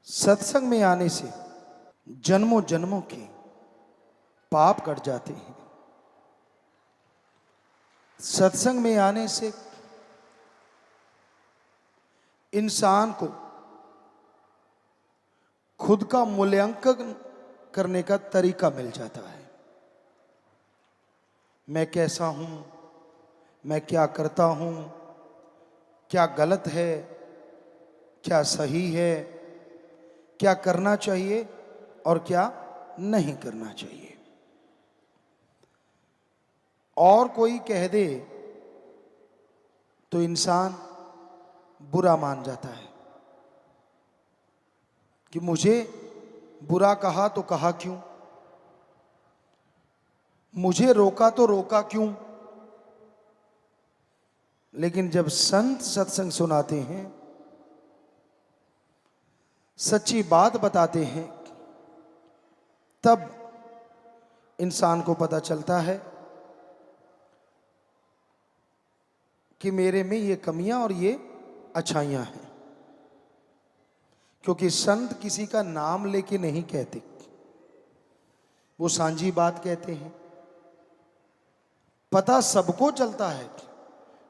सत्संग में आने से जन्मों जन्मों के पाप कट जाते हैं। सत्संग में आने से इंसान को खुद का मूल्यांकन करने का तरीका मिल जाता है। मैं कैसा हूं, मैं क्या करता हूं, क्या गलत है, क्या सही है, क्या करना चाहिए और क्या नहीं करना चाहिए। और कोई कह दे तो इंसान बुरा मान जाता है कि मुझे बुरा कहा तो कहा क्यों, मुझे रोका तो रोका क्यों। लेकिन जब संत सत्संग सुनाते हैं, सच्ची बात बताते हैं, तब इंसान को पता चलता है कि मेरे में ये कमियां और ये अच्छाइयां हैं। क्योंकि संत किसी का नाम लेके नहीं कहते, वो सांझी बात कहते हैं। पता सबको चलता है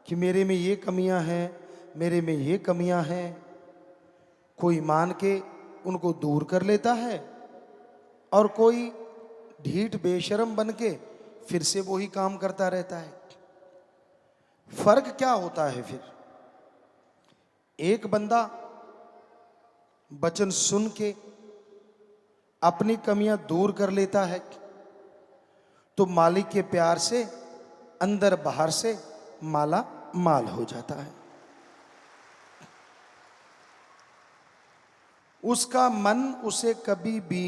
कि मेरे में ये कमियां हैं, मेरे में ये कमियां हैं। कोई मान के उनको दूर कर लेता है और कोई ढीठ बेशरम बन के फिर से वही काम करता रहता है। फर्क क्या होता है फिर? एक बंदा वचन सुन के अपनी कमियां दूर कर लेता है तो मालिक के प्यार से अंदर बाहर से माला माल हो जाता है। उसका मन उसे कभी भी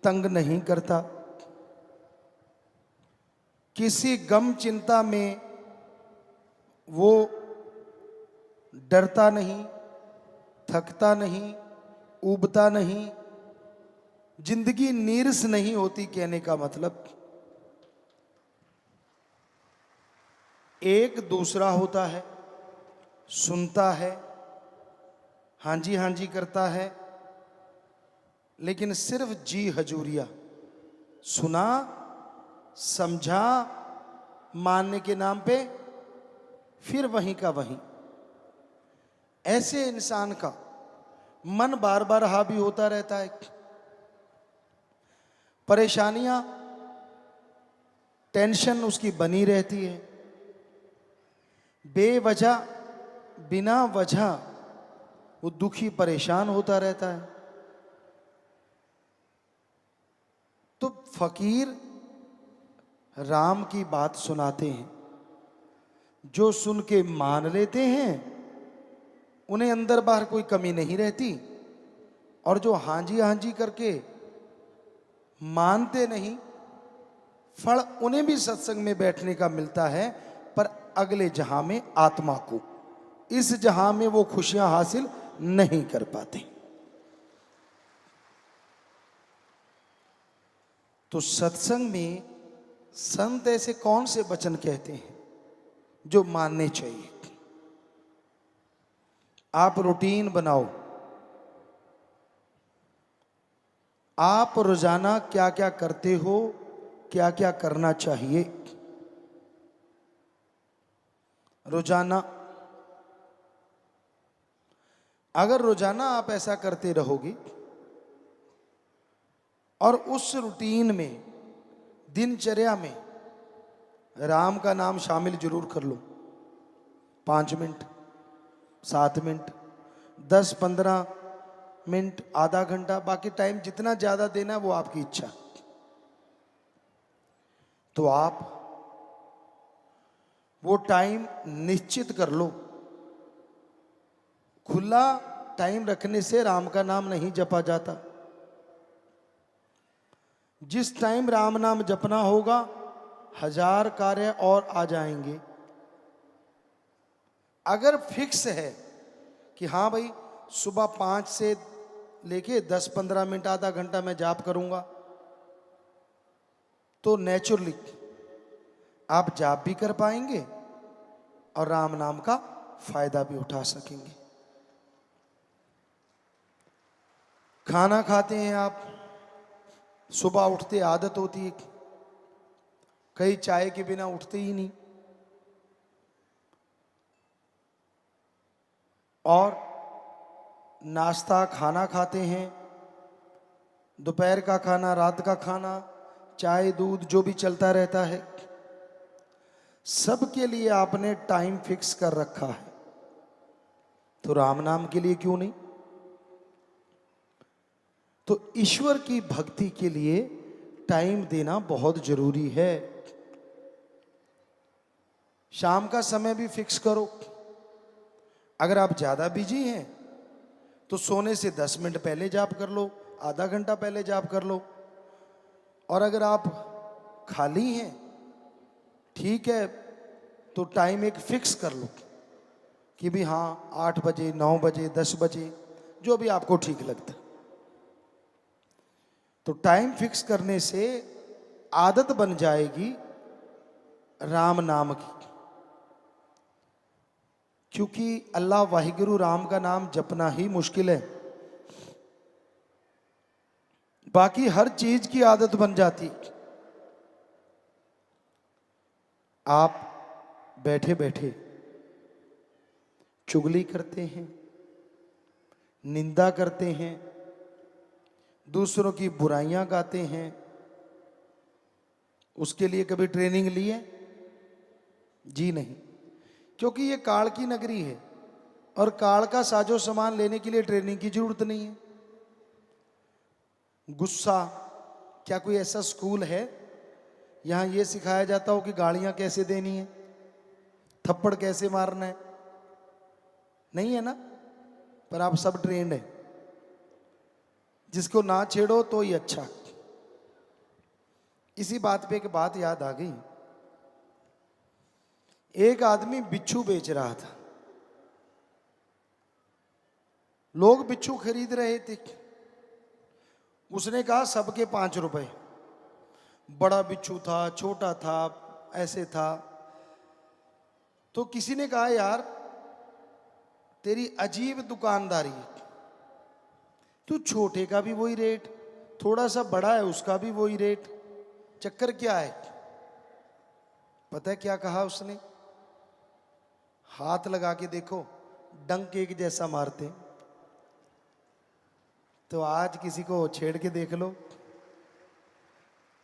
तंग नहीं करता। किसी गम चिंता में वो डरता नहीं, थकता नहीं, ऊबता नहीं। जिंदगी नीरस नहीं होती। कहने का मतलब एक दूसरा होता है, सुनता है, हाँ जी करता है, लेकिन सिर्फ जी हजूरिया, सुना, समझा, मानने के नाम पे फिर वहीं का वहीं। ऐसे इंसान का मन बार बार हावी होता रहता है। परेशानियां, टेंशन उसकी बनी रहती है। बेवजह, बिना वजह वो दुखी परेशान होता रहता है। तो फकीर राम की बात सुनाते हैं, जो सुन के मान लेते हैं उन्हें अंदर बाहर कोई कमी नहीं रहती, और जो हाँ जी करके मानते नहीं, फल उन्हें भी सत्संग में बैठने का मिलता है, पर अगले जहां में आत्मा को, इस जहां में वो खुशियां हासिल नहीं कर पाते। तो सत्संग में संत ऐसे कौन से वचन कहते हैं जो मानने चाहिए? आप रूटीन बनाओ। आप रोजाना क्या क्या करते हो, क्या क्या करना चाहिए। रोजाना, अगर रोजाना आप ऐसा करते रहोगे और उस रूटीन में, दिनचर्या में राम का नाम शामिल जरूर कर लो। 5 मिनट, 7 मिनट, 10-15 मिनट, आधा घंटा, बाकी टाइम जितना ज्यादा देना वो आपकी इच्छा। तो आप वो टाइम निश्चित कर लो। खुला टाइम रखने से राम का नाम नहीं जपा जाता। जिस टाइम राम नाम जपना होगा, 1000 कार्य और आ जाएंगे। अगर फिक्स है कि हाँ भाई सुबह 5 से लेके 10-15 मिनट, आधा घंटा मैं जाप करूंगा, तो नेचुरली आप जाप भी कर पाएंगे और राम नाम का फायदा भी उठा सकेंगे। खाना खाते हैं आप, सुबह उठते आदत होती है, कई चाय के बिना उठते ही नहीं, और नाश्ता खाना खाते हैं, दोपहर का खाना, रात का खाना, चाय दूध जो भी चलता रहता है, सबके लिए आपने टाइम फिक्स कर रखा है। तो राम नाम के लिए क्यों नहीं? तो ईश्वर की भक्ति के लिए टाइम देना बहुत जरूरी है। शाम का समय भी फिक्स करो। अगर आप ज्यादा बिजी हैं तो सोने से 10 मिनट पहले जाप कर लो, आधा घंटा पहले जाप कर लो। और अगर आप खाली हैं, ठीक है, तो टाइम एक फिक्स कर लो कि भी हाँ 8 बजे, 9 बजे, 10 बजे, जो भी आपको ठीक लगता। तो टाइम फिक्स करने से आदत बन जाएगी राम नाम की, क्योंकि अल्लाह वाहिगुरु राम का नाम जपना ही मुश्किल है, बाकी हर चीज की आदत बन जाती। आप बैठे बैठे चुगली करते हैं, निंदा करते हैं, दूसरों की बुराइयां गाते हैं, उसके लिए कभी ट्रेनिंग ली है? जी नहीं, क्योंकि ये काल की नगरी है और काल का साजो सामान लेने के लिए ट्रेनिंग की जरूरत नहीं है। गुस्सा, क्या कोई ऐसा स्कूल है यहां यह सिखाया जाता हो कि गालियां कैसे देनी है, थप्पड़ कैसे मारना है? नहीं है ना, पर आप सब ट्रेंड है। जिसको ना छेड़ो तो ही अच्छा। इसी बात पे एक बात याद आ गई। एक आदमी बिच्छू बेच रहा था, लोग बिच्छू खरीद रहे थे। उसने कहा सबके 5 रुपए। बड़ा बिच्छू था, छोटा था, ऐसे था। तो किसी ने कहा यार तेरी अजीब दुकानदारी है, तू छोटे का भी वही रेट, थोड़ा सा बड़ा है उसका भी वही रेट, चक्कर क्या है? पता है क्या कहा उसने? हाथ लगा के देखो, डंक एक जैसा मारते। तो आज किसी को छेड़ के देख लो।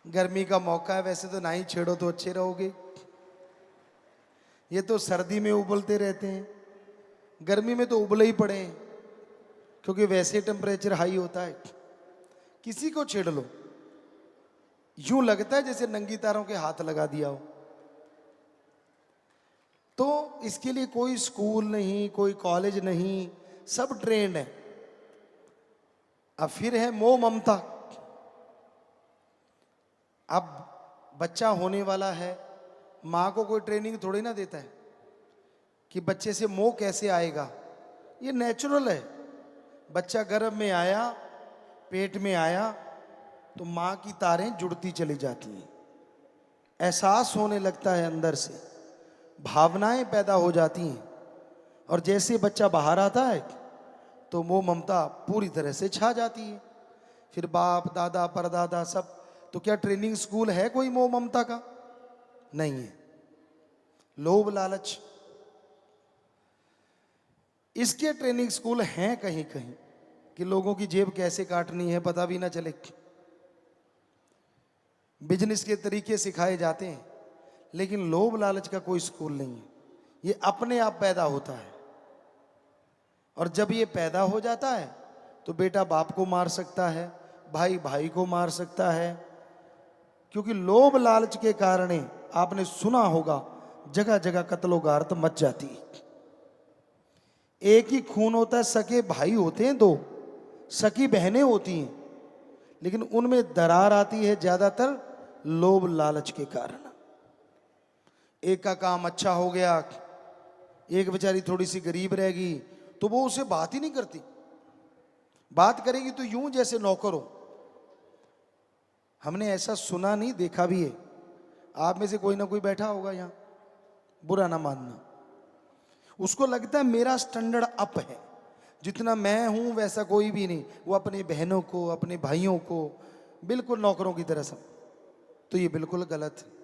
गर्मी का मौका है, वैसे तो ना ही छेड़ो तो अच्छे रहोगे। ये तो सर्दी में उबलते रहते हैं, गर्मी में तो उबले ही पड़े हैं, क्योंकि वैसे टेम्परेचर हाई होता है। किसी को छेड़ लो, यूं लगता है जैसे नंगी तारों के हाथ लगा दिया हो। तो इसके लिए कोई स्कूल नहीं, कोई कॉलेज नहीं, सब ट्रेंड है। अब फिर है मोह ममता। अब बच्चा होने वाला है, माँ को कोई ट्रेनिंग थोड़ी ना देता है कि बच्चे से मोह कैसे आएगा। ये नेचुरल है। बच्चा गर्भ में आया, पेट में आया, तो माँ की तारें जुड़ती चली जाती हैं, एहसास होने लगता है अंदर से, भावनाएं पैदा हो जाती हैं। और जैसे बच्चा बाहर आता है तो मोह ममता पूरी तरह से छा जाती है। फिर बाप दादा परदादा सब। तो क्या ट्रेनिंग स्कूल है कोई मोह ममता का? नहीं है। लोभ लालच, इसके ट्रेनिंग स्कूल हैं कहीं कहीं कि लोगों की जेब कैसे काटनी है पता भी ना चले। बिजनेस के तरीके सिखाए जाते हैं, लेकिन लोभ लालच का कोई स्कूल नहीं है। ये अपने आप पैदा होता है, और जब ये पैदा हो जाता है तो बेटा बाप को मार सकता है, भाई भाई को मार सकता है। क्योंकि लोभ लालच के कारण आपने सुना होगा जगह जगह कत्लो गारत मच जाती है। एक ही खून होता है, सके भाई होते हैं दो, सकी बहनें होती हैं, लेकिन उनमें दरार आती है ज्यादातर लोभ लालच के कारण। एक का काम अच्छा हो गया, एक बेचारी थोड़ी सी गरीब रहेगी, तो वो उससे बात ही नहीं करती। बात करेगी तो यूं जैसे नौकर हो। हमने ऐसा सुना नहीं, देखा भी है। आप में से कोई ना कोई बैठा होगा यहां, बुरा ना मानना। उसको लगता है मेरा स्टैंडर्ड अप है, जितना मैं हूं वैसा कोई भी नहीं। वो अपनी बहनों को, अपने भाइयों को बिल्कुल नौकरों की तरह समझ। तो ये बिल्कुल गलत है।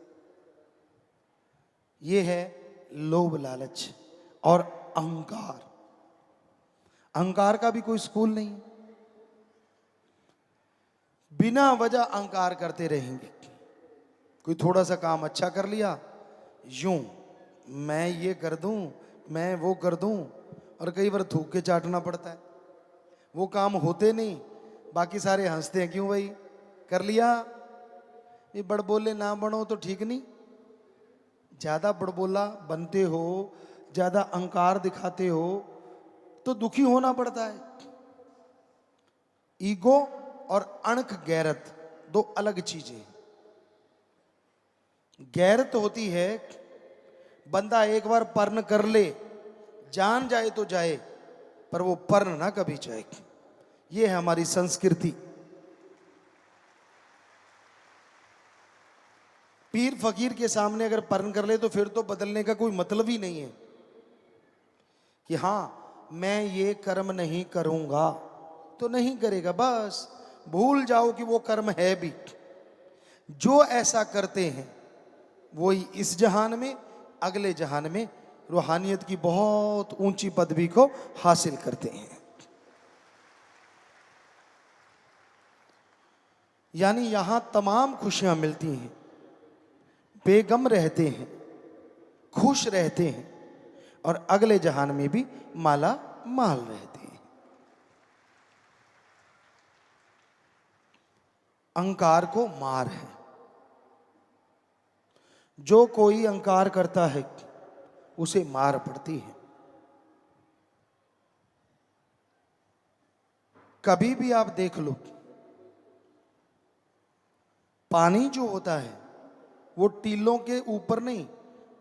ये है लोभ, लालच और अहंकार। अहंकार का भी कोई स्कूल नहीं है। बिना वजह अहंकार करते रहेंगे। कोई थोड़ा सा काम अच्छा कर लिया, यूं मैं ये कर दूं, मैं वो कर दूं, और कई बार थूक के चाटना पड़ता है। वो काम होते नहीं, बाकी सारे हंसते हैं, क्यों भाई कर लिया। ये बड़बोले ना बनो तो ठीक नहीं। ज्यादा बड़बोला बनते हो, ज्यादा अहंकार दिखाते हो तो दुखी होना पड़ता है। ईगो और अणख गैरत दो अलग चीजें हैं। गैरत होती है बंदा एक बार पर्ण कर ले, जान जाए तो जाए, पर वो पर्ण ना कभी जाए। ये है हमारी संस्कृति। पीर फकीर के सामने अगर पर्ण कर ले तो फिर तो बदलने का कोई मतलब ही नहीं है कि हां मैं ये कर्म नहीं करूंगा, तो नहीं करेगा, बस भूल जाओ कि वो कर्म है भी। जो ऐसा करते हैं वही इस जहान में, अगले जहान में रूहानियत की बहुत ऊंची पदवी को हासिल करते हैं। यानी यहां तमाम खुशियां मिलती हैं, बेगम रहते हैं, खुश रहते हैं, और अगले जहान में भी माला माल रहते हैं। अहंकार को मार है। जो कोई अहंकार करता है उसे मार पड़ती है। कभी भी आप देख लो, पानी जो होता है वो टीलों के ऊपर नहीं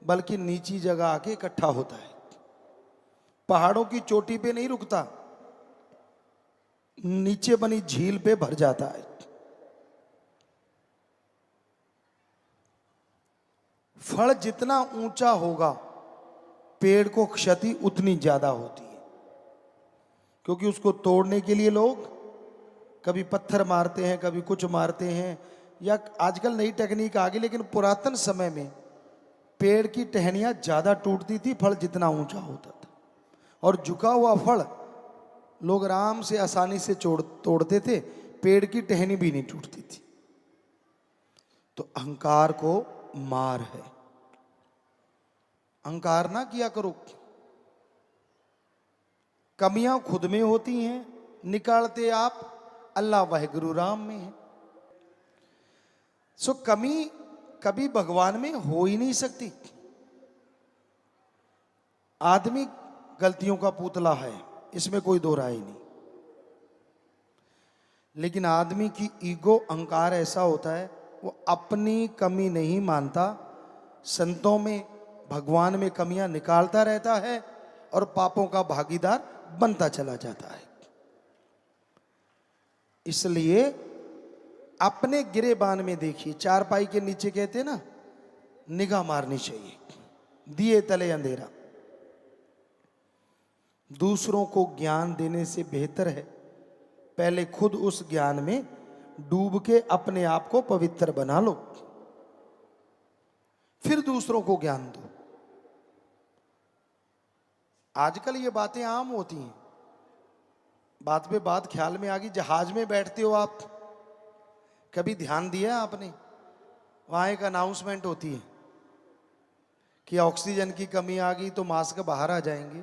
बल्कि नीची जगह आके इकट्ठा होता है। पहाड़ों की चोटी पे नहीं रुकता, नीचे बनी झील पे भर जाता है। फल जितना ऊंचा होगा पेड़ को क्षति उतनी ज्यादा होती है, क्योंकि उसको तोड़ने के लिए लोग कभी पत्थर मारते हैं, कभी कुछ मारते हैं, या आजकल नई टेक्निक आ गई, लेकिन पुरातन समय में पेड़ की टहनियां ज्यादा टूटती थी फल जितना ऊंचा होता था, और झुका हुआ फल लोग आराम से आसानी से तोड़ते थे, पेड़ की टहनी भी नहीं टूटती थी। तो अहंकार को मार है। अहंकार ना किया करो। कमियां खुद में होती हैं, निकालते आप अल्लाह वाहिगुरु राम में है। सो कमी कभी भगवान में हो ही नहीं सकती। आदमी गलतियों का पुतला है, इसमें कोई दो राय नहीं। लेकिन आदमी की ईगो, अहंकार ऐसा होता है, वो अपनी कमी नहीं मानता, संतों में, भगवान में कमियां निकालता रहता है और पापों का भागीदार बनता चला जाता है। इसलिए अपने गिरेबान में देखिए, चारपाई के नीचे कहते ना निगाह मारनी चाहिए, दिए तले अंधेरा। दूसरों को ज्ञान देने से बेहतर है पहले खुद उस ज्ञान में डूब के अपने आप को पवित्र बना लो, फिर दूसरों को ज्ञान दो। आजकल ये बातें आम होती हैं, बात पे बात ख्याल में आ गई। जहाज में बैठते हो आप, कभी ध्यान दिया आपने, वहां एक अनाउंसमेंट होती है कि ऑक्सीजन की कमी आ गई तो मास्क बाहर आ जाएंगे।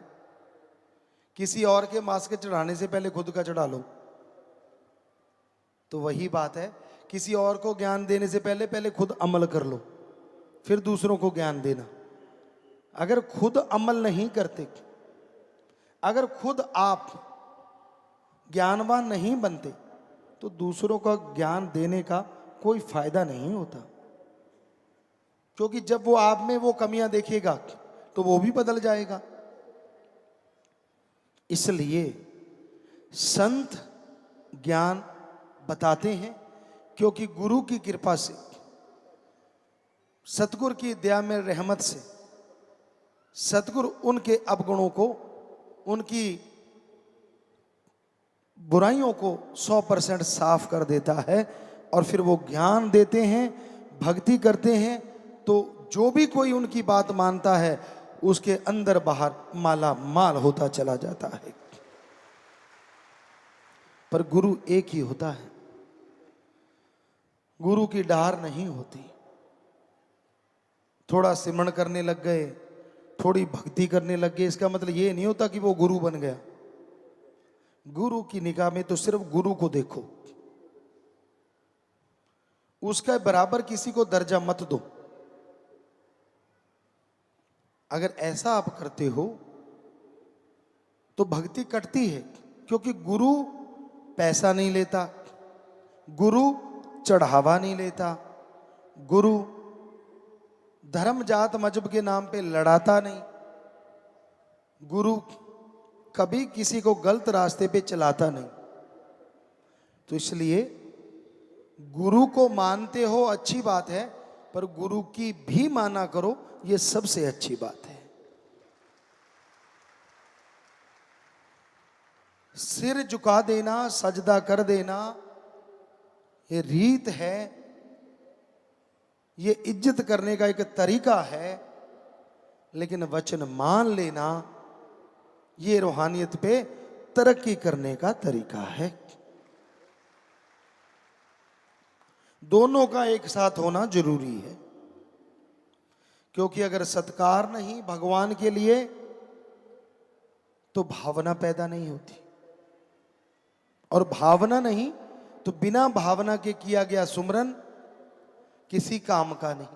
किसी और के मास्क चढ़ाने से पहले खुद का चढ़ा लो। तो वही बात है, किसी और को ज्ञान देने से पहले पहले खुद अमल कर लो, फिर दूसरों को ज्ञान देना। अगर खुद अमल नहीं करते, अगर खुद आप ज्ञानवान नहीं बनते, तो दूसरों का ज्ञान देने का कोई फायदा नहीं होता। क्योंकि जब वो आप में वो कमियां देखेगा तो वो भी बदल जाएगा। इसलिए संत ज्ञान बताते हैं, क्योंकि गुरु की कृपा से, सतगुरु की दया में, रहमत से, सतगुरु उनके अवगुणों को, उनकी बुराइयों को 100% साफ कर देता है और फिर वो ज्ञान देते हैं, भक्ति करते हैं, तो जो भी कोई उनकी बात मानता है उसके अंदर बाहर माला माल होता चला जाता है। पर गुरु एक ही होता है, गुरु की डार नहीं होती। थोड़ा सिमरन करने लग गए, थोड़ी भक्ति करने लग गए, इसका मतलब ये नहीं होता कि वो गुरु बन गया। गुरु की निगाह में तो सिर्फ गुरु को देखो, उसका बराबर किसी को दर्जा मत दो। अगर ऐसा आप करते हो तो भक्ति कटती है, क्योंकि गुरु पैसा नहीं लेता, गुरु चढ़ावा नहीं लेता, गुरु धर्म जात मजहब के नाम पे लड़ाता नहीं, गुरु कभी किसी को गलत रास्ते पे चलाता नहीं। तो इसलिए गुरु को मानते हो अच्छी बात है, पर गुरु की भी माना करो, ये सबसे अच्छी बात है। सिर झुका देना, सजदा कर देना, ये रीत है, ये इज्जत करने का एक तरीका है। लेकिन वचन मान लेना, ये रूहानियत पे तरक्की करने का तरीका है। दोनों का एक साथ होना जरूरी है, क्योंकि अगर सत्कार नहीं भगवान के लिए तो भावना पैदा नहीं होती, और भावना नहीं तो बिना भावना के किया गया सुमरन किसी काम का नहीं।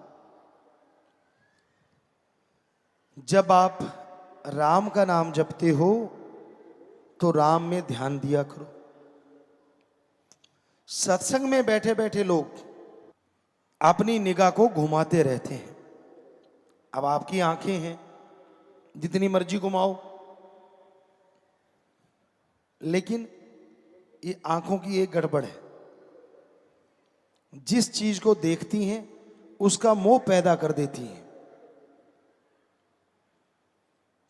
जब आप राम का नाम जपते हो तो राम में ध्यान दिया करो। सत्संग में बैठे बैठे लोग अपनी निगाह को घुमाते रहते हैं। अब आपकी आंखें हैं, जितनी मर्जी घुमाओ, लेकिन ये आंखों की एक गड़बड़ है, जिस चीज को देखती हैं उसका मोह पैदा कर देती हैं।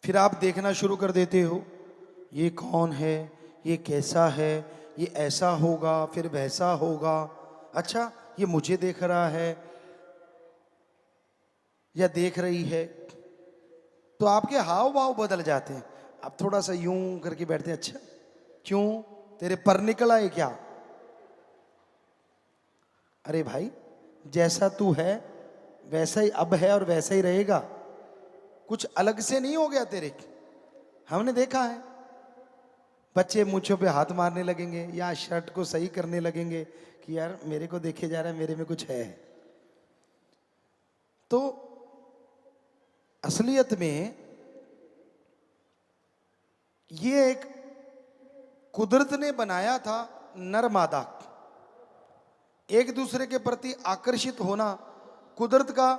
फिर आप देखना शुरू कर देते हो, ये कौन है, ये कैसा है, ये ऐसा होगा फिर वैसा होगा, अच्छा ये मुझे देख रहा है या देख रही है। तो आपके हाव भाव बदल जाते हैं। आप थोड़ा सा यूं करके बैठते हैं, अच्छा क्यों, तेरे पर निकल आए क्या? अरे भाई, जैसा तू है वैसा ही अब है और वैसा ही रहेगा, कुछ अलग से नहीं हो गया तेरे। हमने देखा है बच्चे मूंछों पे हाथ मारने लगेंगे या शर्ट को सही करने लगेंगे कि यार मेरे को देखे जा रहा है, मेरे में कुछ है। तो असलियत में ये एक कुदरत ने बनाया था, नर मादा एक दूसरे के प्रति आकर्षित होना कुदरत का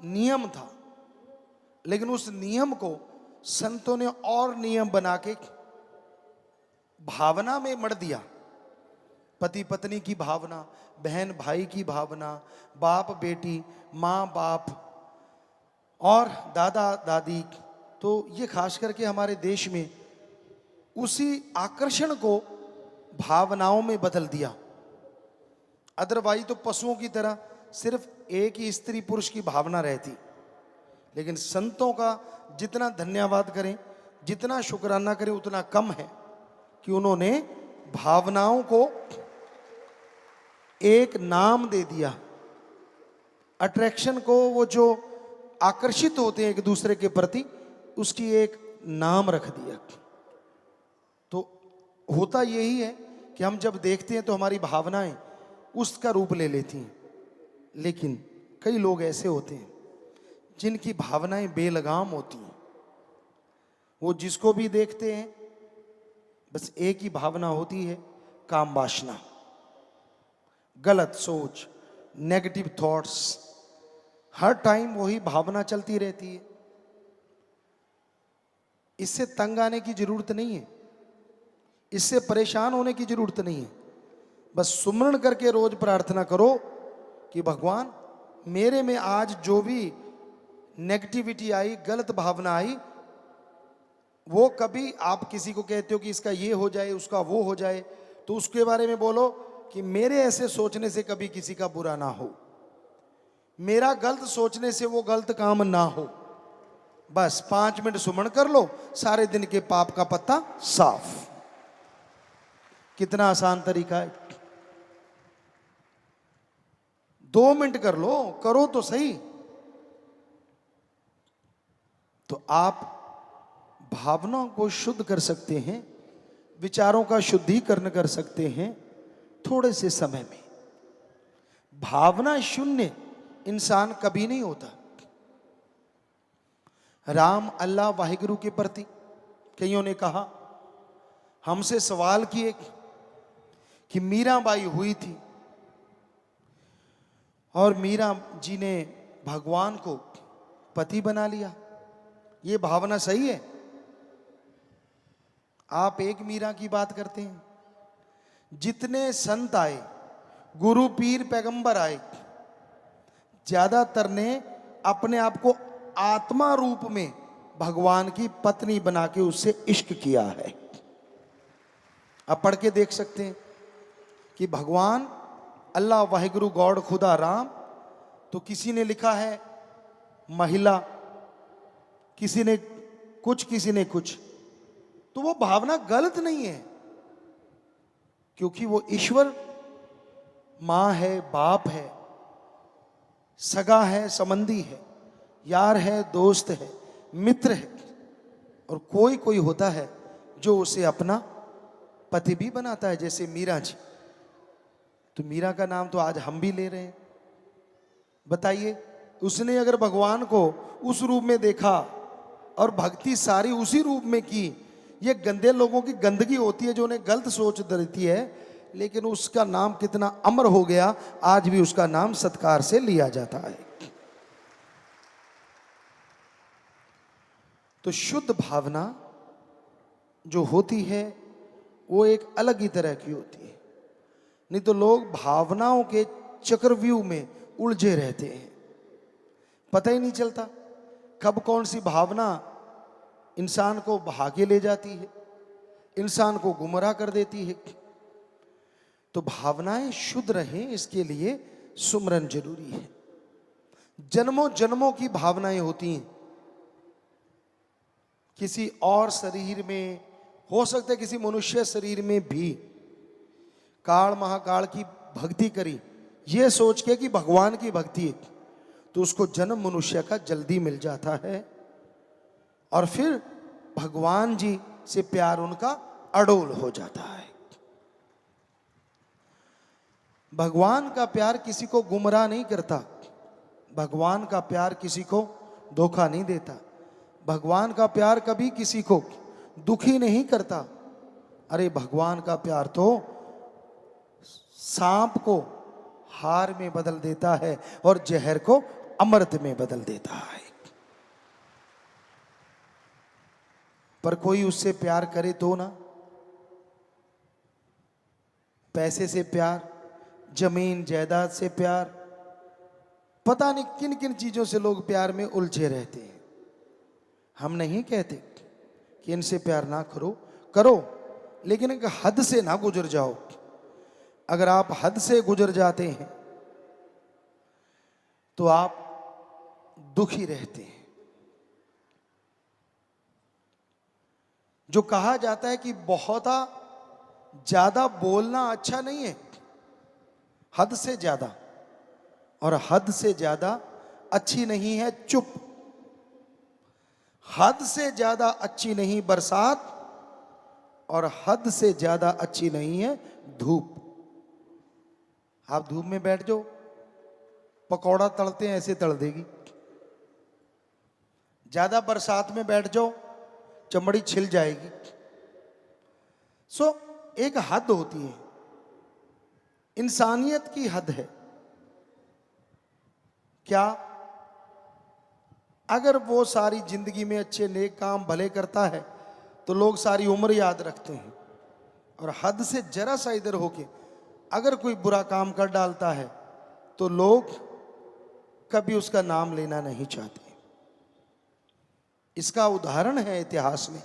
नियम था। लेकिन उस नियम को संतों ने और नियम बना के भावना में मढ़ दिया। पति पत्नी की भावना, बहन भाई की भावना, बाप बेटी, माँ बाप और दादा दादी। तो ये खास करके हमारे देश में उसी आकर्षण को भावनाओं में बदल दिया। अदरवाइज तो पशुओं की तरह सिर्फ एक ही स्त्री पुरुष की भावना रहती। लेकिन संतों का जितना धन्यवाद करें, जितना शुक्राना करें उतना कम है कि उन्होंने भावनाओं को एक नाम दे दिया। अट्रैक्शन को, वो जो आकर्षित होते हैं एक दूसरे के प्रति, उसकी एक नाम रख दिया। तो होता यही है कि हम जब देखते हैं तो हमारी भावनाएं उसका रूप ले लेती हैं। लेकिन कई लोग ऐसे होते हैं जिनकी भावनाएं बेलगाम होती हैं। वो जिसको भी देखते हैं बस एक ही भावना होती है, काम वासना, गलत सोच, नेगेटिव थॉट्स, हर टाइम वही भावना चलती रहती है। इससे तंग आने की जरूरत नहीं है, इससे परेशान होने की जरूरत नहीं है। बस सुमरण करके रोज प्रार्थना करो कि भगवान मेरे में आज जो भी नेगेटिविटी आई, गलत भावना आई, वो कभी आप किसी को कहते हो कि इसका ये हो जाए, उसका वो हो जाए, तो उसके बारे में बोलो कि मेरे ऐसे सोचने से कभी किसी का बुरा ना हो, मेरा गलत सोचने से वो गलत काम ना हो। बस 5 मिनट सुमन कर लो, सारे दिन के पाप का पत्ता साफ। कितना आसान तरीका है। 2 मिनट कर लो, करो तो सही। तो आप भावनाओं को शुद्ध कर सकते हैं, विचारों का शुद्धिकरण कर सकते हैं थोड़े से समय में। भावना शून्य इंसान कभी नहीं होता। राम, अल्लाह, वाहिगुरु के प्रति कईयों ने कहा, हमसे सवाल किए कि मीराबाई हुई थी और मीरा जी ने भगवान को पति बना लिया, ये भावना सही है? आप एक मीरा की बात करते हैं। जितने संत आए, गुरु पीर पैगंबर आए, ज्यादातर ने अपने आप को आत्मा रूप में भगवान की पत्नी बना के उससे इश्क किया है। आप पढ़ के देख सकते हैं कि भगवान अल्लाह, वाहिगुरु, गॉड, खुदा, राम, तो किसी ने लिखा है महिला, किसी ने कुछ, किसी ने कुछ। तो वो भावना गलत नहीं है, क्योंकि वो ईश्वर मां है, बाप है, सगा है, संबंधी है, यार है, दोस्त है, मित्र है। और कोई कोई होता है जो उसे अपना पति भी बनाता है, जैसे मीरा जी। तो मीरा का नाम तो आज हम भी ले रहे हैं। बताइए, उसने अगर भगवान को उस रूप में देखा और भक्ति सारी उसी रूप में की, ये गंदे लोगों की गंदगी होती है जो उन्हें गलत सोच देती है, लेकिन उसका नाम कितना अमर हो गया, आज भी उसका नाम सत्कार से लिया जाता है। तो शुद्ध भावना जो होती है वो एक अलग ही तरह की होती है। नहीं तो लोग भावनाओं के चक्रव्यूह में उलझे रहते हैं, पता ही नहीं चलता कब कौन सी भावना इंसान को बहा के ले जाती है, इंसान को गुमराह कर देती है। तो भावनाएं शुद्ध रहें, इसके लिए सुमरन जरूरी है। जन्मों जन्मों की भावनाएं होती हैं, किसी और शरीर में हो सकता है, किसी मनुष्य शरीर में भी। काल महाकाल की भक्ति करी ये सोच के कि भगवान की भक्ति है, तो उसको जन्म मनुष्य का जल्दी मिल जाता है, और फिर भगवान जी से प्यार उनका अडोल हो जाता है। भगवान का प्यार किसी को गुमराह नहीं करता, भगवान का प्यार किसी को धोखा नहीं देता, भगवान का प्यार कभी किसी को दुखी नहीं करता। अरे भगवान का प्यार तो सांप को हार में बदल देता है और जहर को अमृत में बदल देता है। पर कोई उससे प्यार करे तो ना, पैसे से प्यार, जमीन जायदाद से प्यार, पता नहीं किन किन चीजों से लोग प्यार में उलझे रहते हैं। हम नहीं कहते कि इनसे प्यार ना करो, करो, लेकिन एक हद से ना गुजर जाओ। अगर आप हद से गुजर जाते हैं तो आप दुखी रहते हैं। जो कहा जाता है कि बहुत ज्यादा बोलना अच्छा नहीं है, हद से ज्यादा, और हद से ज्यादा अच्छी नहीं है चुप। हद से ज्यादा अच्छी नहीं बरसात, और हद से ज्यादा अच्छी नहीं है धूप। आप धूप में बैठ जाओ, पकौड़ा तलते हैं ऐसे तल देगी। ज्यादा बरसात में बैठ जाओ, चमड़ी छिल जाएगी। एक हद होती है, इंसानियत की हद है। क्या अगर वो सारी जिंदगी में अच्छे नेक काम भले करता है तो लोग सारी उम्र याद रखते हैं, और हद से जरा सा इधर होके अगर कोई बुरा काम कर डालता है तो लोग कभी उसका नाम लेना नहीं चाहते। इसका उदाहरण है इतिहास में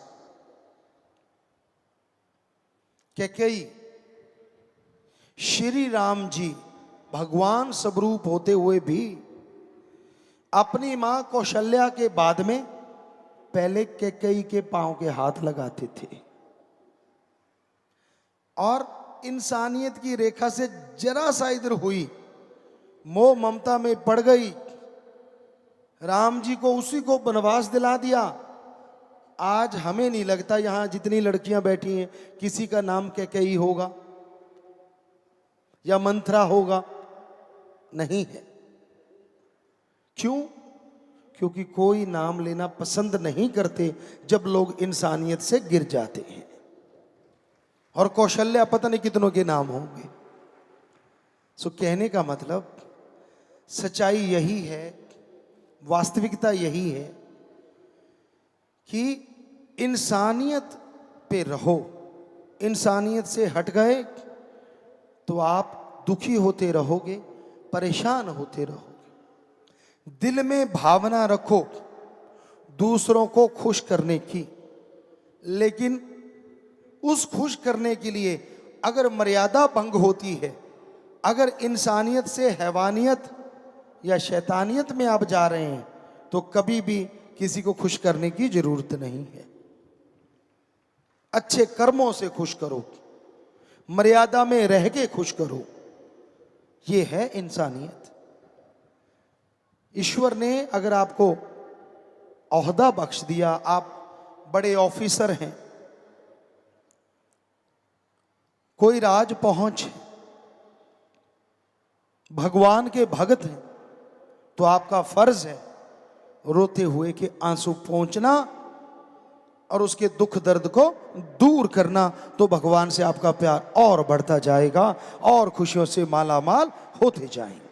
कैकेयी, श्री राम जी भगवान स्वरूप होते हुए भी अपनी मां कौशल्या के बाद में पहले कैकेयी के पांव के हाथ लगाते थे और इंसानियत की रेखा से जरा सा इधर हुई, मोह ममता में पड़ गई, राम जी को उसी को वनवास दिला दिया। आज हमें नहीं लगता यहां जितनी लड़कियां बैठी हैं किसी का नाम कैकेयी होगा या मंथरा होगा, नहीं है। क्यों? क्योंकि कोई नाम लेना पसंद नहीं करते जब लोग इंसानियत से गिर जाते हैं। और कौशल्या पता नहीं कितनों के नाम होंगे। सो कहने का मतलब सच्चाई यही है, वास्तविकता यही है कि इंसानियत पे रहो। इंसानियत से हट गए तो आप दुखी होते रहोगे, परेशान होते रहोगे। दिल में भावना रखो दूसरों को खुश करने की, लेकिन उस खुश करने के लिए अगर मर्यादा भंग होती है, अगर इंसानियत से हैवानियत या शैतानियत में आप जा रहे हैं, तो कभी भी किसी को खुश करने की जरूरत नहीं है। अच्छे कर्मों से खुश करो, मर्यादा में रह के खुश करो, ये है इंसानियत। ईश्वर ने अगर आपको ओहदा बख्श दिया, आप बड़े ऑफिसर हैं, कोई राज पहुंच है, भगवान के भक्त हैं, तो आपका फर्ज है रोते हुए के आंसू पहुंचना और उसके दुख दर्द को दूर करना। तो भगवान से आपका प्यार और बढ़ता जाएगा और खुशियों से माला माल होते जाएंगे।